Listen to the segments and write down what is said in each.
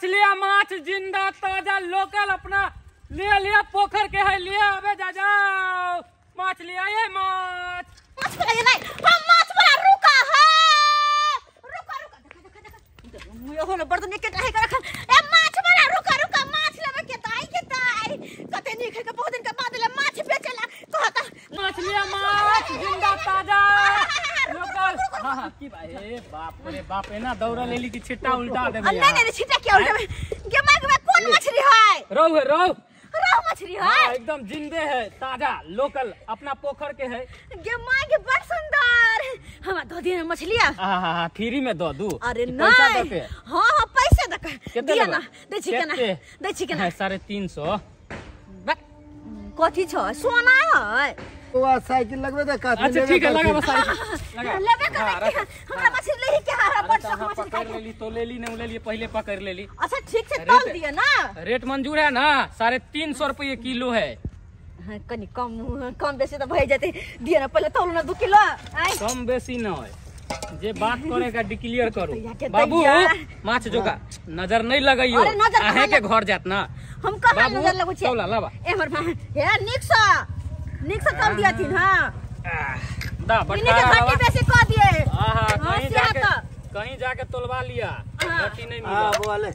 लिया माछ जिंदा ताजा लोकल अपना लिया लिया पोखर के है लिया अबे जा जाओ माछ लिया ये माछ नहीं हम माछ बड़ा रुका है रुका देखा मुझे होले बर्तन के काहे कर रखल ए माछ बड़ा रुका माछ लेवे के ताई कते नहीं के बहुत दिन के बाद ले माछ बेचला कहता माछ लिया माछ जिंदा ताजा लोकल हां की भाई बाप रे बाप है ना दौड़ा ले ली की छिट्टा उल्टा दे भैया नहीं छिट्टा क्या उल्टा के माग में कौन मछली है रोहू मछली है एकदम जिंदे है ताजा लोकल अपना पोखर के है गे मां के बड़ सुंदर हम दो दिन मछलियां हां फ्री में दो दू अरे पैसा दे के हां पैसे दे के दिया ना दे छी के ना 350 कथी छ सोना है वो साइकिल लगबे दे का अच्छा ठीक है लगा बस लगा लेबे कर हमरा मछली ले के हारा बड़ सब मछली पकड़ ले ली तो ले ली नहीं ले ली पहले पकड़ ले ली अच्छा ठीक से तौल दिए ना रेट मंजूर है ना 350 रुपये किलो है कनी कम बेसी तो भई जाते दिए ना पहले तौल ना 2 किलो कम बेसी न है जे बात करेगा डिक्लेयर करो बाबू माछ जोगा नजर नहीं लगाइयो आहे के घर जात ना हम कहां नजर लगो छी तौला लाबा एमर हे निक से तौल दिया थी हां दा बटकारा घाटी बेसी क दिए हां कहीं जाके तोलवा लिया घाटी नहीं मिला हां बोले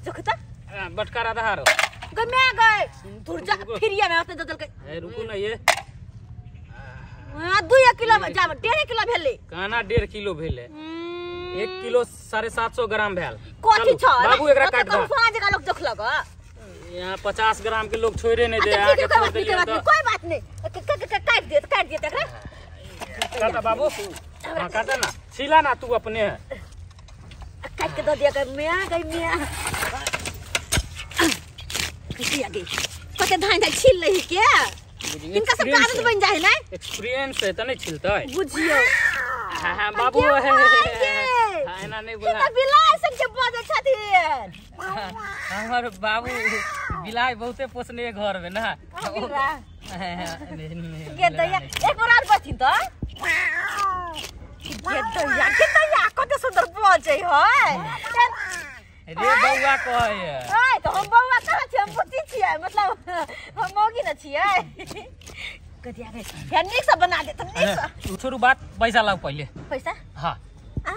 जखता बटकारा दहारो गमे गए तुरजा फिरिया में आते ददल के रुको ना ये 2 किलो जा 1.5 किलो भेले काना 1.5 किलो भेले 1 किलो 750 ग्राम भेल कथि छ बाबू एकरा काट दो सोना जगह लोग देख लग यहाँ 50 ग्राम के लोग छोड़े नहीं दे आके छोड़ दिया तो कोई बात नहीं काट दिए एकरा काटा बाबू हां काटा ना छिला ना तू अपने काट के दे दिया कर मैं गई मैं किसी आगे कते धान छिल ले के इनका सब आदत बन जाए ना एक्सपीरियंस है त नहीं छिलता है बुझियो हां बाबू है एना नहीं बोला कितना बिलाय सब के बजे छथिन हमर बाबू बिलाय बहुते पोसने घर में ना के दैया एक बार और बथिन तो के दैया कते सुंदर बजे है रे बौआ कहे है तो हम बौआ कहां छी हम बुच्ची छियै मतलब हम मौगी न छियै कथि आगे या निक से बना दे त निक से छोरू बात पैसा लाओ पहले पैसा हां आ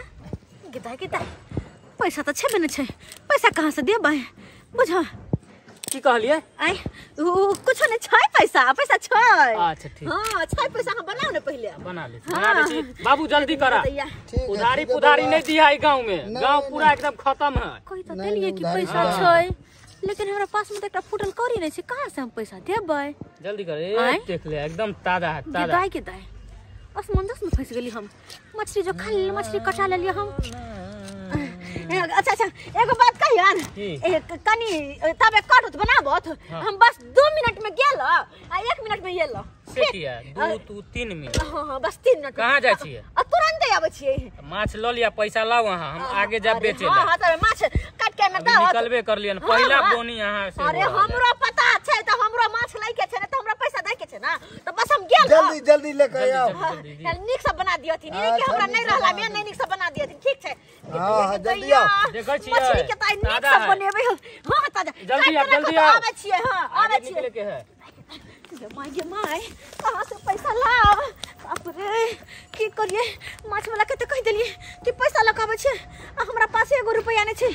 किता पैसा त छेबे न छै पैसा कहां से देबै बुझ की कहलिए आई कुछ नहीं छै पैसा छै अच्छा ठीक हां छै पैसा हम बनाओ न पहले बना ले छी बाबू जल्दी करा उधारी नहीं दिया है गांव में गांव पूरा एकदम खत्म है कोई तो देलिए कि पैसा छै लेकिन हमरा पास में एकटा फुटल कौड़ी नहीं छै कहां से हम पैसा देबै जल्दी कर ए देख ले एकदम ताजा है ताजा गाय के दाय असमंजस में फंस गेली हम मछली जो खा ले मछली कटा ले लिया हम अच्छा एगो बात कहियन कनी तबे कटुत बनाबत हम बस 2 मिनट में गेल आ 1 मिनट में येल से किया 2 तू 3 मिनट हां बस 3 मिनट कहां जाय छियै तुरंत आबै छियै माछ ल लिया पैसा लाओ वहां हम आगे जा बेचे हां हां तबे माछ काट के में दाओ निकलबे कर लियन पहला बोनी यहां से अरे हमरो पता छै त हमरो माछ लै के छै न त हमरा पैसा दै के छै ना त बस हम गेल जल्दी लेके आओ निक से बना दियथिन नहीं कि हमरा नहीं रहला में नहीं निक से बना दियथिन ठीक छै हां जल्दी आओ देखै छियै मछली के त निक से बनेबै हां ताजा जल्दी आओ आबै छियै हां आबै छियै निकले के है माय कहां से पैसा लाओ बाप रे की करिए माछ वाला के त कह देलिए कि पैसा लगाबै छै हमरा पास 1 रुपया नहीं छै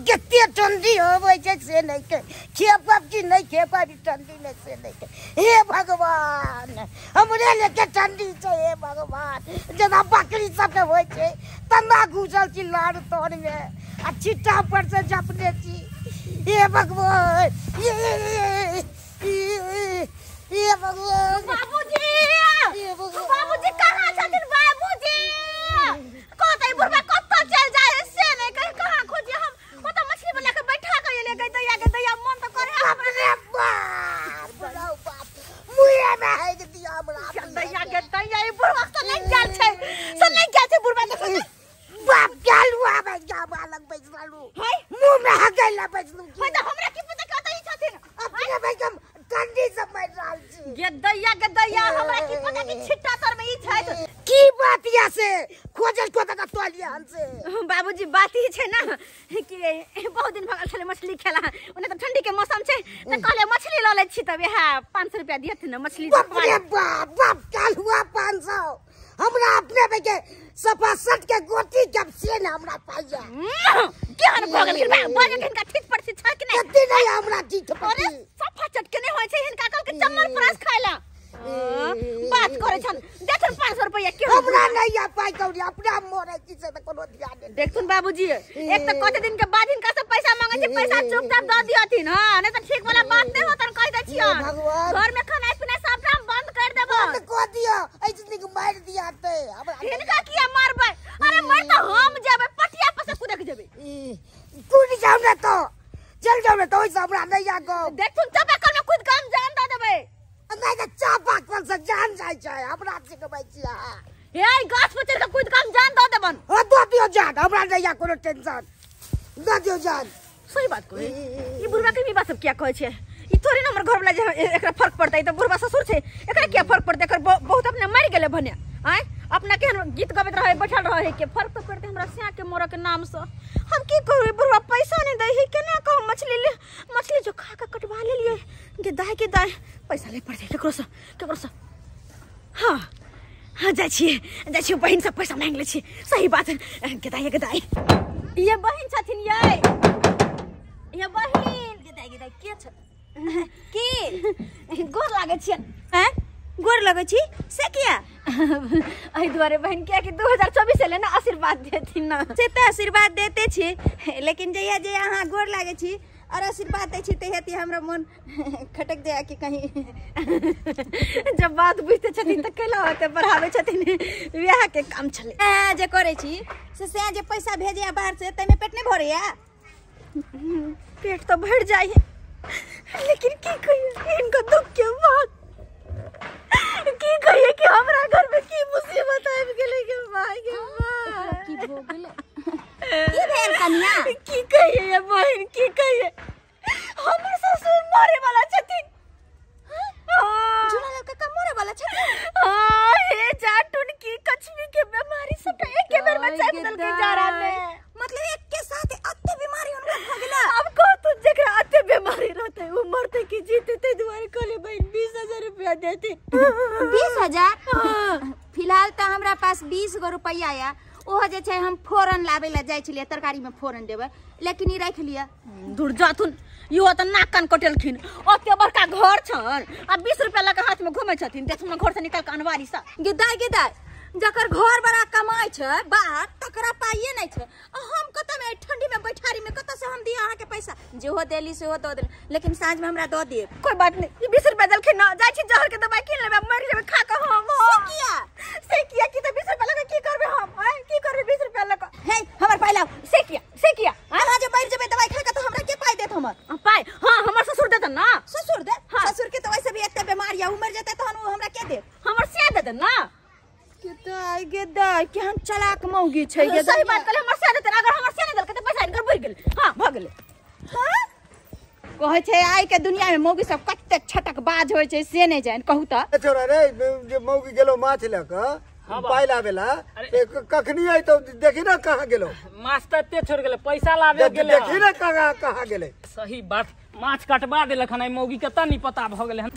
केते ठंडी होबै छै से नहीं के खेपब की नहीं खेपब ठंडी में से नहीं के हे भगवान हमरे लेके ठंडी छै हे भगवान जना बकरी सब के होय छै तना घुसल छी लाड़ तोड़ में आ चिट्टा पर से झपने छी हे भगवान ये भगवान बाबूजी कहां छथिन बाबूजी कोतै बुढ़बा कत्तो चल जाए से नहीं कहीं कहां खोजिए हम ओ तो मछली वाला के बैठा के ले गई दैया मन तो करे अपने बाप मुए में है के दिया बड़ा दैया ई बुढ़बा तो नहीं गेल छै बुढ़बा तो बाप गेलु आबे जा बालक बैसलु मुंह में हगैला बैसलु भाई तो हमरा की पता कतई छथिन अपने भाई हम ठंडी से मर रहल छी गे दैया हमरा की पता कि छिट्टा तर में ई छै की बात या से खोजल को तक तोलिया हमसे बाबूजी बाबूजी बात ही छे ना कि बहुत दिन भगल छले मछली खेला ओने तो ठंडी के मौसम छे त कहले मछली ल ले छी तब यहा 500 रुपया दियत न मछली बाप रे बाप बाप काल हुआ 500 हमरा अपने पे के सफा सट के गोटी जब से न हमरा पाइया केहन भगल के बाजे के इनका ठीक पड़ छै कि नहीं कति नहीं हमरा जीत अरे सफा चट के नहीं होय छै इनका कल के चम्मच प्रास खाइला बात करे छन देखन 500 रुपया के हमरा नहीं आ पाई कौड़ी अपना मोरे की से त कोनो ध्यान नहीं देखथुन बाबूजी एक त कते दिन के बाद इनका से पैसा मांगे छै पैसा चुपचाप द दियथिन हां नहीं त ठीक वाला बात नहीं होतन कह दे छिया घर में खाना पीना सब काम बंद कर देबो बंद कर दियो ऐसे को मार दिया ते हमरा इनका किया मारबे अरे मर त हम जेबे पटिया पर से कूद के जेबे कूद जाओ ना तो चल जाओ ना तो ऐसे हमरा नहीं आ गो देखथुन चापाकल में कूद काम जान द देबे नहीं तो चापाकल से जान जाय छै हमरा से के बचिया हे गाछ पर चढ़ के कूद काम जान द देबन ओ दो दियो जान हमरा नहीं आ कोनो टेंशन दो दियो जान सही बात कहे ई बुढ़वा के भी बात सब क्या कहे छे ई थोड़ी न हमर घर वाला जे एकरा फर्क पड़तै त बुढ़वा ससुर छे एकरा क्या फर्क पड़तै एकर बहुत अपने मर गेले भने आय अपना के गीत गाबैत रहे बैठल रहे के फर्क तो पड़ते हमरा सिया के मोरा के नाम से हम की करू बुढ़वा पैसा नहीं दे है केना कहू मछली जो खा के कटवा ले लिए के दाय पैसा ले पड़ते केकरो से हां हां जाय छी बहिन से पैसा मांग ले छी सही बात के दाय ये बहिन छथिन ये बहिन के दाय के छ की गोर लागे छी हैं गोर लगे छी से किया आई दुआरे बहन क्या कि 2024 से लेना आशीर्वाद देथिन ना से त आशीर्वाद देते छी लेकिन जया जे अहाँ गोर लागे छी और आशीर्वाद दे छी ते हेती हमरा मन खटक जाय कि कहीं जब बात बुझते छथिन त कैला होते बढ़ावे छथिन बियाह के काम चले जे करे छी से जे पैसा भेजे बाहर से तमे पेट नहीं भरे या पेट तो भर जाए लेकिन की कहिए इनका दुख के बात की कहिए कि हमरा घर में की मुसीबत आबि गेले के माय के माय की हो गेले की भेल कन्या की कहिए ये बहन की कहिए हमर ससुर मरे वाला छथिन जुना लड़का का मरे वाला छथिन हे जाटुन की कछवी के बीमारी सब एक बेर में चाप दल के जा रहा है मतलब एक के साथ अत्ते बीमारी उनका भ गेला अब को तू जेकरा अत्ते बीमारी रहते वो मरते की जीते ते दुआरे कहले बहन 20000 रुपया देते 20000 फिलहाल त हमरा पास 20 गो रुपया आया ओह जे छै हम फोरन लाबे ला जाय छलिए तरकारी में फोरन देबे लेकिन ई राख लिया दूर जाथुन यो त नाक कान कटेलखिन ओते बड़का घर छन आ 20 रुपया लगा हाथ में घुमै छथिन देखुन घर से निकाल के अनवारी सा गिदाय जकर घर बड़ा कमाई छै बाहर तकरा पाइए नहीं छै हम कत में ठंडी में बैठारी में कत से हम दिया अहाँ के पैसा जे हो देली से हो दो देल लेकिन साँझ में हमरा दो दे कोई बात नहीं 20 रुपया देलखिन ना जाय छी जहर के दवाई किन लेबे मर लेबे खा के हम से किया कि त 20 रुपया लगा की करबे हम की करबे 20 रुपया लगा हे हमर पाइ लाओ से किया अहाँ जे बैठ जेबे दवाई खा के त हमरा के पाइ देत हमर पाइ हां हमर ससुर देतन ना ससुर दे ससुर के त वैसे भी एते बीमार या उमर जते तहन हमरा के दे हमर से देतन ना गेदाय केहन चलाक मौगी छै गेदाय सही बात कहले हमर से देतन अगर हमर से नहीं देलकै त पैसा इनकर बढ़ गेल हां भ गेल कहै छै आइ के दुनिया में मौगी सब कते छटक बाज होय छै से नहीं जान कहू त छोरा रे जे मौगी गेलो माछ ले क पाइ लावेला कखनी आई तो देखी ना कहां गेलो माछ तते छोड़ गेले पैसा लावे गेले देखी ना कहां गेले सही बात माछ कटवा देलक हन मौगी के त नहीं पता भ गेले हन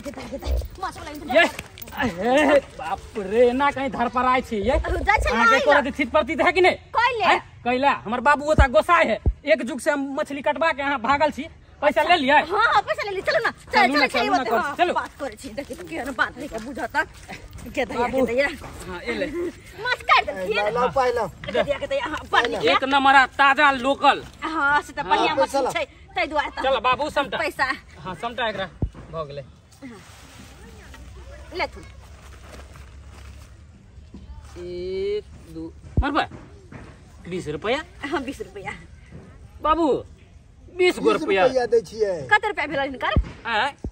माछ वाला ये बाप रे ना कहीं धर पर आइ छी ये जाय छै आगे कोरा दे थित प्रतीत है कि नहीं कहले कहला हमर बाबू ओता गोसाई है एक जुग से हम मछली कटवा के यहां भागल छी पैसा ले लिया हां पैसा ले ली चलो ना चलो चलो बात करे छी देखि केहन बात नहीं के बुझाता के दैया हां ए ले माछ काट दे ला पाइ ला के दैया हां पानी एक नंबर ताजा लोकल हां से त बढ़िया मछली छै तै दुआरे त चलो बाबू समटा पैसा हां समटा एकरा भ गेले ले तू 1 2 मरबा 20 रुपया हां 20 रुपया बाबू 20 गो रुपया दे छिए कते रुपया भेल इनकर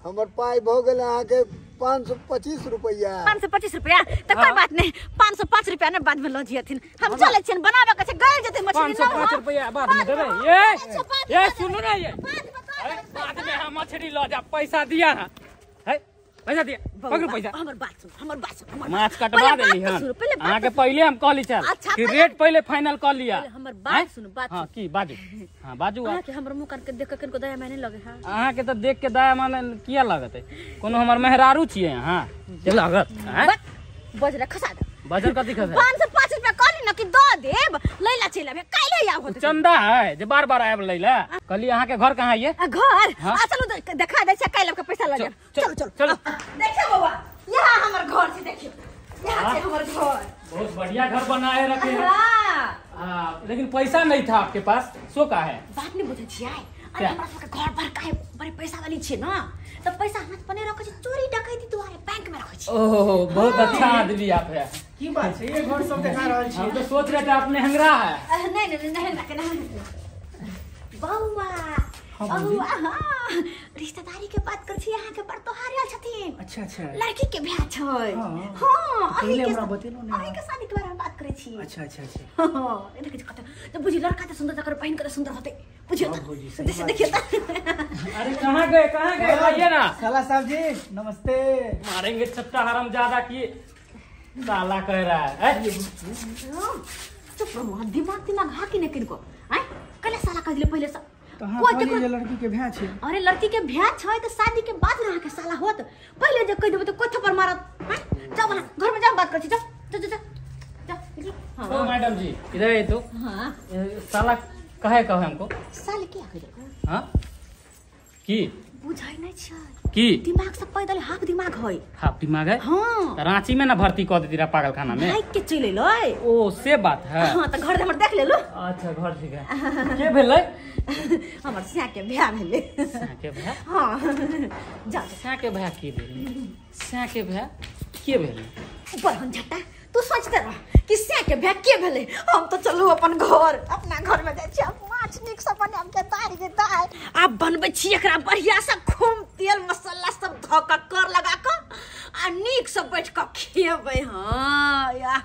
हमर पाइ भ गेल अहाँ के 525 रुपया 525 रुपया त कोई बात नहीं 505 रुपया ने बाद में ल जियथिन हम चले छिन बनाबे के छै गल जते मछली 505 रुपया बाद में देबे ये सुनो ना ये बाद में हम मछली ल जा पैसा दिया है पैसा दिया पकड़ पैसा हमर बात सुन माछ कटवा देली हन अहाँ के पहले हम कहली चल अच्छा, कि रेट पहले फाइनल कर लिया हमर बात सुन बात हां की बाजू हां बाजू अहाँ के हमर मुंह कान के देख के कनको दया माने लगे हां अहाँ के तो देख के दया माने किया लागत है कोनो हमर मेहरारू छिए हां जे लागत हैं बजरा खसा दे बाजार कथी खसा 505 रुपया कहली न कि द देब लैला चला बे काइले आव होते चंदा है जे बार-बार आब लैला कहली अहाँ के घर कहाँ है घर चलो देखा दे से काइले के पैसा लगे चलो देखिए बाबा यहाँ हमर घर से देखिए यहाँ से हमर घर बहुत बढ़िया घर बनाए रखे हैं हां लेकिन पैसा नहीं था आपके पास सो का है बात नहीं बुझे छियै अरे हमरा सबके घर पर काहे बड़े पैसा वाली छियै ना तो पैसा हाथ पने रखे छी चोरी डकैती दुआरे बैंक में रखे छी ओहो बहुत अच्छा आदमी आप है की बात है ये घर सब देखा रहल छी हम तो सोच रहे थे आपने हंगरा है नहीं बौआ रिश्तेदारी के बात कर छी यहाँ के बड़ तोहार आयल छथिन अच्छा लड़की के ब्याह छै हां पहले हमरा बतेलो ने अहीं के शादी के बारे में बात करे छी अच्छा हां देखिए कत तो बुझी लड़का तो सुंदर जकर पहन कर सुंदर होते बुझियो देखिए अरे कहाँ गए आइए ना साला साहब जी नमस्ते मारेंगे छट्टा हरामजादा की साला कह रहा है चुप रहो दिमाग हाकी ने किनको हैं कले साला कह दिले पहले से कोई देखो लड़की के ब्याह छै अरे लड़की के ब्याह छै तो शादी के बाद रहा के साला होत पहले जे कह देबे तो कोई थप्पड़ मारत हैं जाओ ना घर में जाओ बात कर छी जा ओ मैडम जी इधर है तो हां साला कहे हमको साले क्या कह हां की बुझाई नहीं छै की दिमाग से पैदल हाफ दिमाग है हाफ दिमाग है हां रांची में ना भर्ती कर देती रहा पागल खाना में भाग के चले लै ओ से बात है हां तो घर हमर देख ले लो अच्छा घर ठीक है के भेलै हमर सिया के ब्याह भेले सिया के ब्याह हां जा सिया के ब्याह की भेलै सिया के ब्याह के भेलै ऊपर हम झट्टा तू सोचते रह कि सिया के ब्याह के भेले हम तो चलू अपन घर अपना घर में जाय छी माछ निक से बनाम के तारी के तार आप बनबै छी एकरा बढ़िया से खूब तेल मसाला सब धो के कर लगा के आ निक से बैठ के खेबै हां या